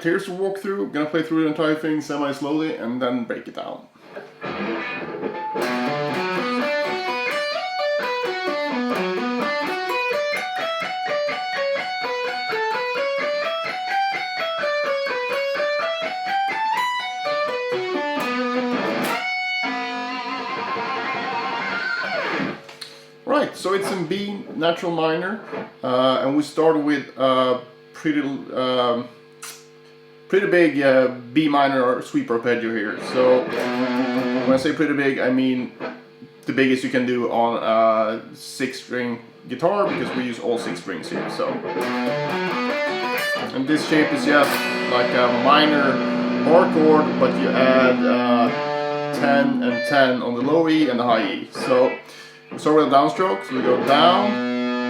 Right, here's the walkthrough. I'm gonna play through the entire thing semi-slowly and then break it down. Right, so it's in B natural minor, and we start with pretty big B minor sweep arpeggio here. So when I say pretty big, I mean the biggest you can do on a 6-string guitar, because we use all 6 strings here. So, and this shape is just like a minor bar chord, but you add 10 and 10 on the low E and the high E. So we start with a downstroke, so we go down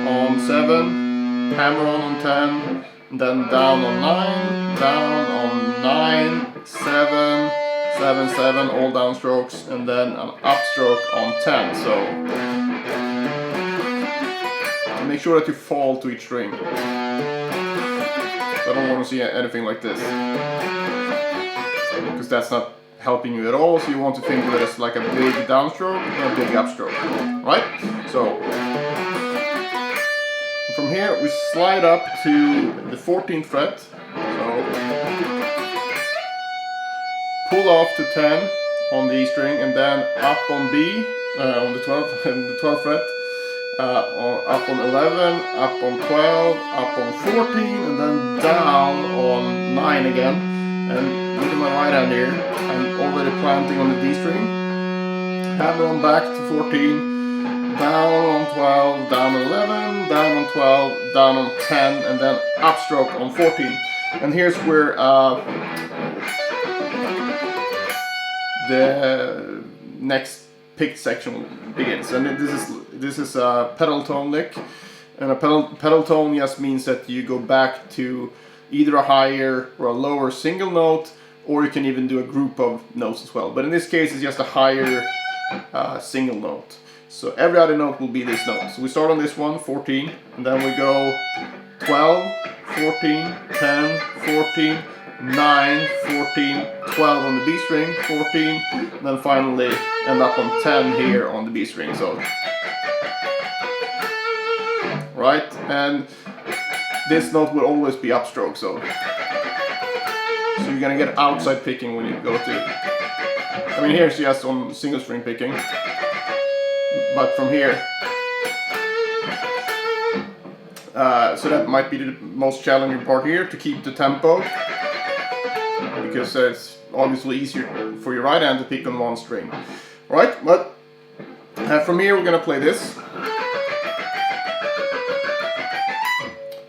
on 7, hammer on 10, and then down on 9, down on 9, 7, 7, 7, all downstrokes, and then an upstroke on 10. So make sure that you fall to each string. So I don't want to see anything like this, because that's not helping you at all. So you want to think of it as like a big downstroke and a big upstroke, right? So from here we slide up to the 14th fret. So pull off to 10 on the E string, and then up on B on the 12th and the 12th fret, up on 11, up on 12, up on 14, and then down on 9 again. And look at my right hand here, I'm already planting on the D string, hammer on back to 14, down on 12, down on 11, down on 12, down on 10, and then upstroke on 14. And here's where the next picked section begins. And this is a pedal tone lick, and a pedal tone just means that you go back to either a higher or a lower single note, or you can even do a group of notes as well. But in this case, it's just a higher single note. So every other note will be this note. So we start on this one, 14, and then we go 12, 14, 10, 14, 9, 14, 12 on the B string, 14, and then finally end up on 10 here on the B string. So, right, and this note will always be upstroke. So you're gonna get outside picking when you go to. I mean, here's just on single string picking, but from here. So that might be the most challenging part here, to keep the tempo, because it's obviously easier for your right hand to pick on one string. Right, but from here we're gonna play this.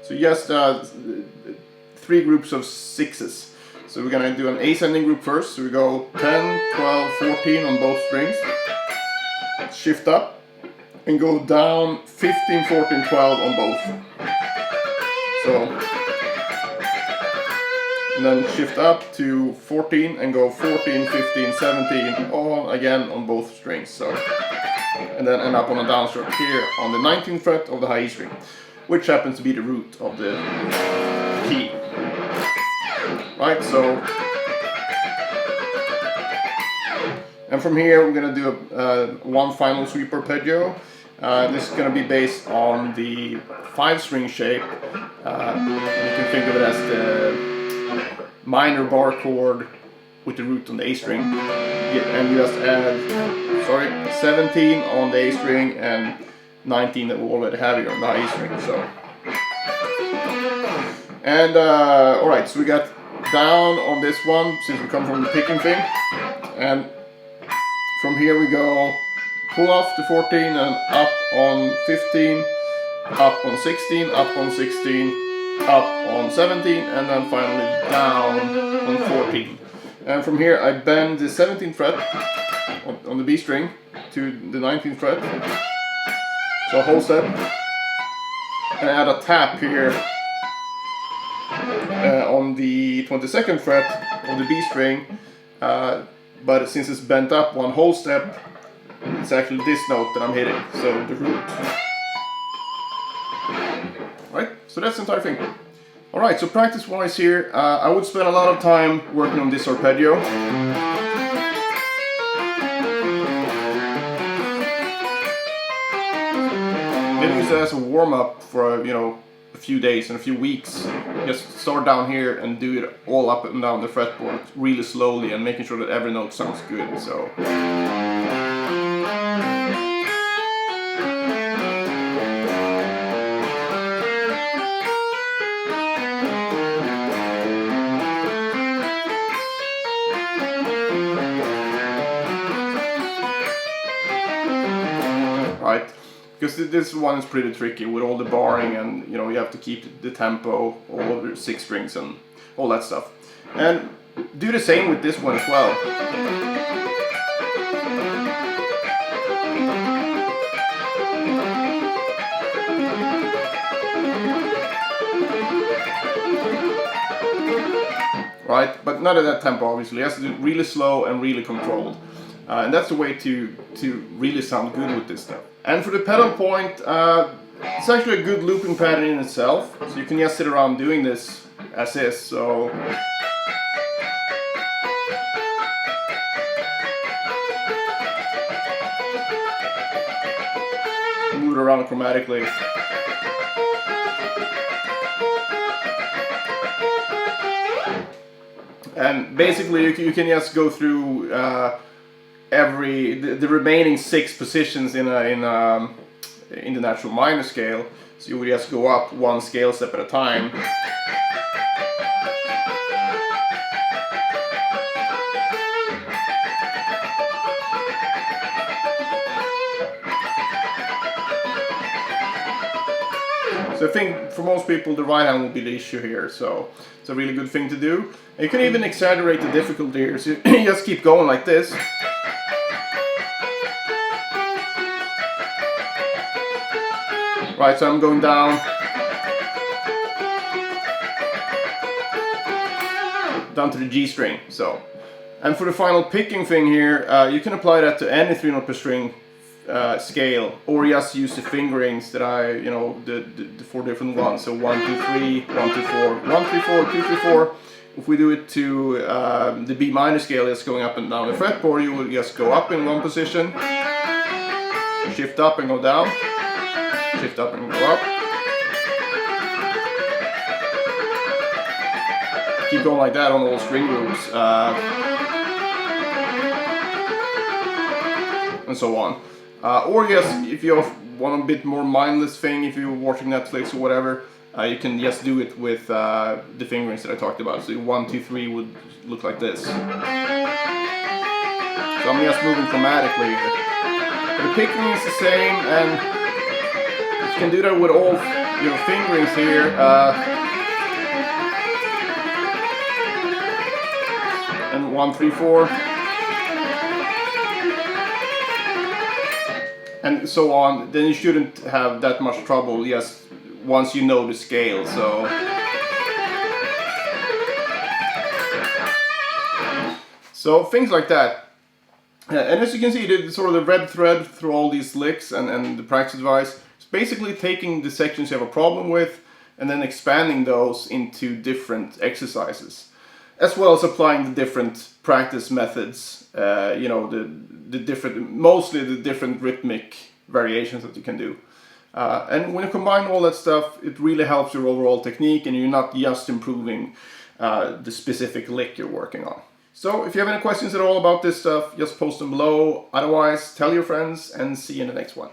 So just 3 groups of 6s. So we're gonna do an ascending group first. So we go 10, 12, 14 on both strings. Shift up and go down 15, 14, 12 on both. So, and then shift up to 14 and go 14, 15, 17, all again on both strings. So, and then end up on a downstroke here on the 19th fret of the high E string, which happens to be the root of the key. Right, so, and from here we're going to do one final sweep arpeggio. This is going to be based on the 5-string shape. You can think of it as the minor bar chord with the root on the A string. And you just add, 17 on the A string and 19 that we already have here on the high E string. So, and alright, so we got down on this one, since we come from the picking thing, and from here we go pull off to 14 and up on 15, up on 16, up on 16, up on 17, and then finally down on 14. And from here I bend the 17th fret on the B string to the 19th fret, so a whole step, and add a tap here on the 22nd fret of the B string, but since it's bent up one whole step, it's actually this note that I'm hitting, so the root. Right, so that's the entire thing. Alright, so practice-wise here, I would spend a lot of time working on this arpeggio. Maybe use it as a warm-up for a few days and a few weeks. Just start down here and do it all up and down the fretboard really slowly and making sure that every note sounds good. So. Right, because this one is pretty tricky with all the barring, and you have to keep the tempo, all of the 6 strings and all that stuff. And do the same with this one as well. Right, but not at that tempo obviously. It has to do it really slow and really controlled. And that's the way to really sound good with this stuff. And for the pedal point, it's actually a good looping pattern in itself. So you can just sit around doing this as is. So move it around chromatically. And basically you can just go through the remaining 6 positions in the natural minor scale. So you would just go up 1 scale step at a time. So I think for most people the right hand will be the issue here, so it's a really good thing to do. And you can even exaggerate the difficulty here, so you just keep going like this. Right, so I'm going down to the G string. So, and for the final picking thing here, you can apply that to any 3-note per string scale, or just use the fingerings that the 4 different ones. So 1, 2, 3, 1, 2, 4, 1, 3, 4, 2, 3, 4. If we do it to the B minor scale, it's going up and down the fretboard. You will just go up in one position, shift up and go down. Shift up and go up. Keep going like that on all string groups, and so on. Or yes, if you want a bit more mindless thing, if you're watching Netflix or whatever, you can just do it with the fingerings that I talked about. So 1, 2, 3 would look like this. So I'm just moving chromatically here. But the picking is the same, and you can do that with all your fingerings here. And 1, 3, 4. And so on. Then you shouldn't have that much trouble just once you know the scale. So things like that. And as you can see, the sort of the red thread through all these licks and the practice advice, basically taking the sections you have a problem with and then expanding those into different exercises, as well as applying the different practice methods, mostly the different rhythmic variations that you can do. And when you combine all that stuff, it really helps your overall technique, and you're not just improving the specific lick you're working on. So if you have any questions at all about this stuff, just post them below. Otherwise, tell your friends, and see you in the next one.